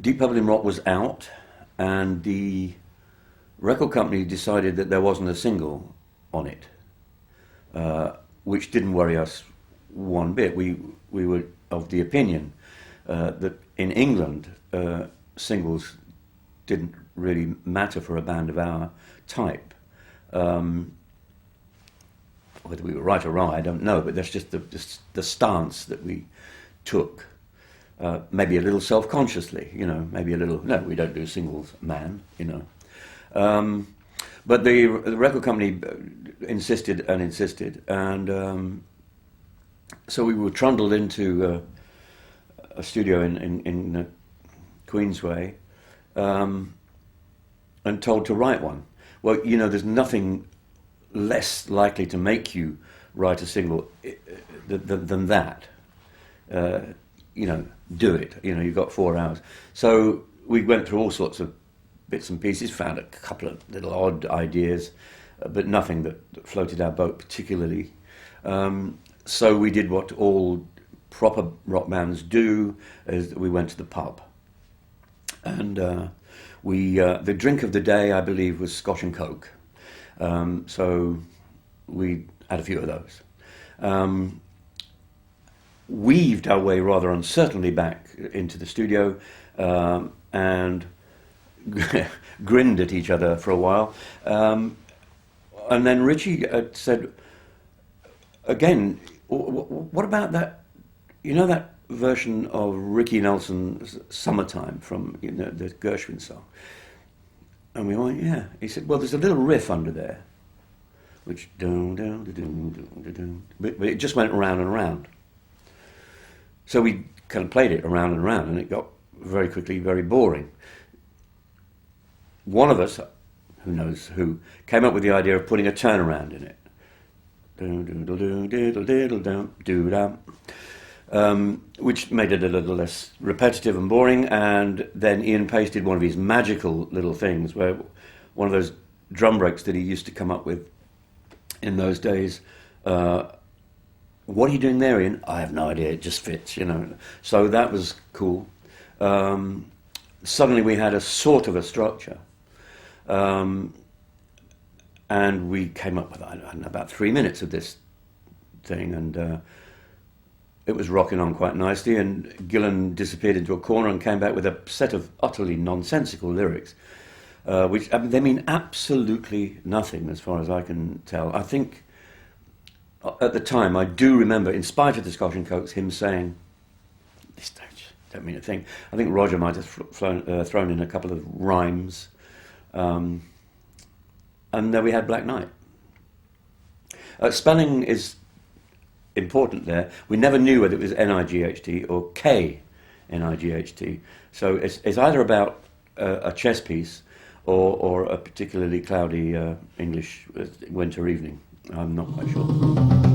Deep Purple in Rock was out, and the record company decided that there wasn't a single on it, which didn't worry us one bit. We were of the opinion that in England singles didn't really matter for a band of our type. Whether we were right or wrong, I don't know, but that's just the stance that we took. Maybe a little self-consciously, maybe a little, no, we don't do singles, man, But the record company insisted, and so we were trundled into a studio in Queensway and told to write one. Well, there's nothing less likely to make you write a single than that. Do it. You've got 4 hours. So we went through all sorts of bits and pieces, found a couple of little odd ideas, but nothing that floated our boat particularly. So we did what all proper rock bands do, is we went to the pub. And the drink of the day, I believe, was Scotch and Coke. So we had a few of those. Weaved our way rather uncertainly back into the studio and grinned at each other for a while. And then Richie said, again, what about that, that version of Ricky Nelson's Summertime from the Gershwin song? And we went, yeah. He said, well, there's a little riff under there, which but it just went around and around. So we kind of played it around and around, and it got very quickly very boring. One of us, who knows who, came up with the idea of putting a turnaround in it. Which made it a little less repetitive and boring, and then Ian Pace did one of his magical little things, where one of those drum breaks that he used to come up with in those days. What are you doing there, Ian? I have no idea, it just fits, So that was cool. Suddenly we had a sort of a structure. And we came up with, I don't know, about 3 minutes of this thing, and it was rocking on quite nicely, and Gillan disappeared into a corner and came back with a set of utterly nonsensical lyrics, which, they mean absolutely nothing as far as I can tell. I think at the time, I do remember, in spite of the Scotch and Cokes, him saying, "This don't mean a thing." I think Roger might have thrown in a couple of rhymes, and then we had Black Knight. Spelling is important there. We never knew whether it was N-I-G-H-T or K-N-I-G-H-T. So it's either about a chess piece or a particularly cloudy English winter evening. I'm not quite sure.